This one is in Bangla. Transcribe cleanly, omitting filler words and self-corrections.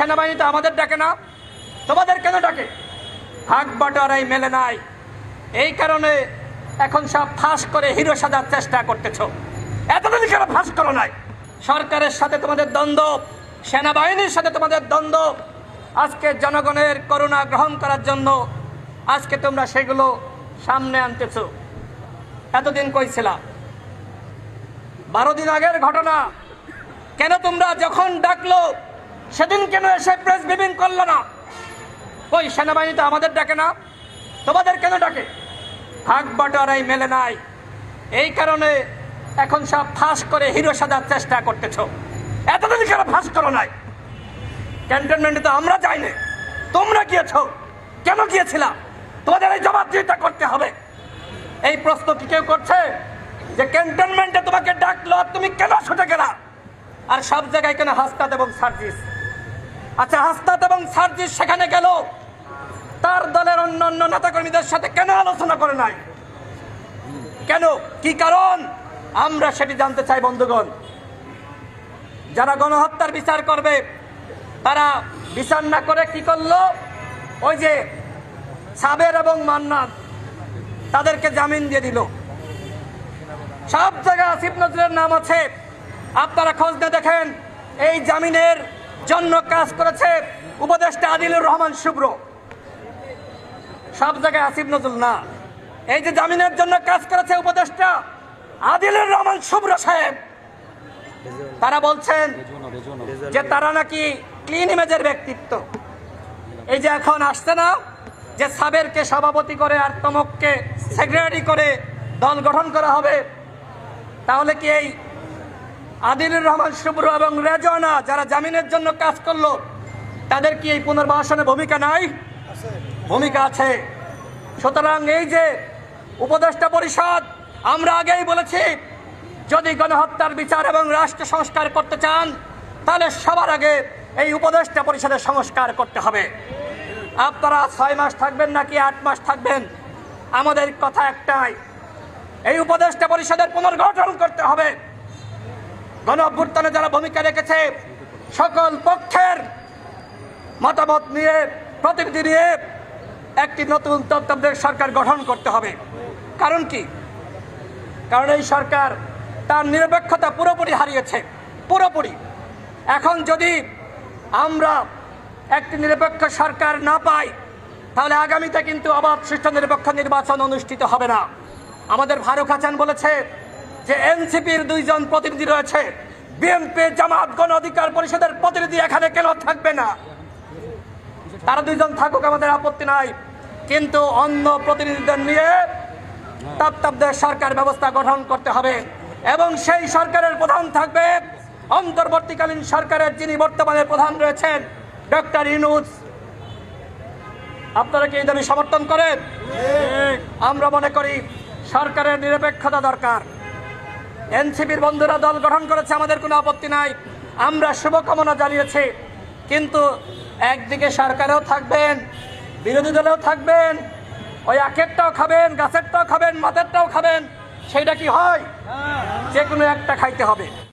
সেনাবাহিনী তো আমাদের ডাকে না, তোমাদের কেন ডাকে? ভাগ বাটোয়ারাই মেলে নাই, এই কারণে এখন সব ফাঁস করে হিরো সাজার চেষ্টা করতেছ। এতদিন কেন ফাঁস করো নাই? সরকারের সাথে তোমাদের দ্বন্দ্ব, সেনাবাহিনীর সাথে তোমাদের দ্বন্দ্ব, আজকে জনগণের করুণা গ্রহণ করার জন্য আজকে তোমরা সেগুলো সামনে আনতেছ। এতদিন কইছিলা? 12 দিন আগের ঘটনা, কেন তোমরা যখন ডাকলো সেদিন কেন এসে প্রেস ব্রিফিং করলো না? কই সেনাবাহিনী তো আমাদের ডাকে না, তোমাদের কেন ডাকে? ভাগ বাটোয়ারাই মেলে নাই, এই কারণে এখন সব ফাঁস করে হিরো সাজার চেষ্টা করতেছ। এতদিন কেন ফাঁস করো নাই? ক্যান্টনমেন্টে তো আমরা যাইনি, তোমরা গিয়েছ, কেন গিয়েছিলা? তোমাদের এই জবাবদিহিতা করতে হবে। এই প্রশ্ন কি কেউ করছে যে ক্যান্টনমেন্টে তোমাকে ডাকলো তুমি কেন ছুটে গেলা? আর সব জায়গায় কেন হাসনাত এবং সার্জিস? আচ্ছা, হাসনাত এবং সার্জিস সেখানে গেল, তার দলের অন্যান্য নেতাকর্মীদের সাথে কেন আলোচনা করে নাই? কেন, কি কারণ? আমরা সেটি জানতে চাই বন্ধুগণ। যারা গণহত্যার বিচার করবে তারা বিচার না করে কি করলো? ওই যে সাবের এবং মান্নান, তাদেরকে জামিন দিয়ে দিল। সব জায়গায় আসিফ নজরুলের নাম আছে, আপনারা খোঁজ নিয়ে দেখেন। এই জামিনের জন্য কাজ করেছে উপদেষ্টা আদিলুর রহমান শুভ্র, সব জায়গায় আসিফ নজরুল না। এই যে জামিনের জন্য কাজ করেছে উপদেষ্টা আদিলুর রহমান শুভ্র সাহেব, তারা বলছেন যে তারা নাকি ক্লিন ইমেজের ব্যক্তিত্ব। এই যে এখন আসছে না যে সাবেরকে সভাপতি করে আর তমককে সেক্রেটারি করে দল গঠন করা হবে, তাহলে কি এই আদিলুর রহমান শুভ্র এবং রেজওয়ানা যারা জামিনের জন্য কাজ করলো তাদের কি এই পুনর্বাসনে ভূমিকা নাই? ভূমিকা আছে। সুতরাং এই যে উপদেষ্টা পরিষদ, আমরা আগেই বলেছি যদি গণহত্যার বিচার এবং রাষ্ট্র সংস্কার করতে চান তাহলে সবার আগে এই উপদেষ্টা পরিষদের সংস্কার করতে হবে। আপনারা 6 মাস থাকবেন নাকি 8 মাস থাকবেন, আমাদের কথা একটাই, এই উপদেষ্টা পরিষদের পুনর্গঠন করতে হবে। গণ অভ্যুত্থানে যারা ভূমিকা রেখেছে সকল পক্ষের মতামত নিয়ে, প্রতিনিধি নিয়ে একটি নতুন তত্ত্বাবধায়ক সরকার গঠন করতে হবে। কারণ কি? কারণ এই সরকার তার নিরপেক্ষতা পুরোপুরি হারিয়েছে, পুরোপুরি। এখন যদি আমরা একটি নিরপেক্ষ সরকার না পাই তাহলে আগামীতে কিন্তু অবাধ সুষ্ঠু নিরপেক্ষ নির্বাচন অনুষ্ঠিত হবে না। আমাদের ফারুক হাসান বলেছে যে এনসিপির 2 জন প্রতিনিধি রয়েছে, বিএনপি জামাত গণ অধিকার পরিষদের প্রতিনিধি এখানে কেন থাকবে না? তারা 2 জন থাকুক, আমাদের আপত্তি নাই, কিন্তু অন্য প্রতিনিধিদের নিয়ে তত্ত্বাবধায়ক সরকার ব্যবস্থা গঠন করতে হবে এবং সেই সরকারের প্রধান থাকবে অন্তর্বর্তীকালীন সরকারের যিনি বর্তমানে প্রধান রয়েছেন ডক্টর ইউনূস। আপনারা কি এই দাবি সমর্থন করেন? আমরা মনে করি সরকারের নিরপেক্ষতা দরকার। এনসিপির বন্ধুরা দল গঠন করেছে, আমাদের কোনো আপত্তি নাই, আমরা শুভকামনা জানিয়েছি, কিন্তু একদিকে সরকারেও থাকবেন, বিরোধী দলেও থাকবেন, ওই আখেরটাও খাবেন, গাছেরটাও খাবেন, মাথারটাও খাবেন, সেইটা কি হয়? যে কোনো একটা খাইতে হবে।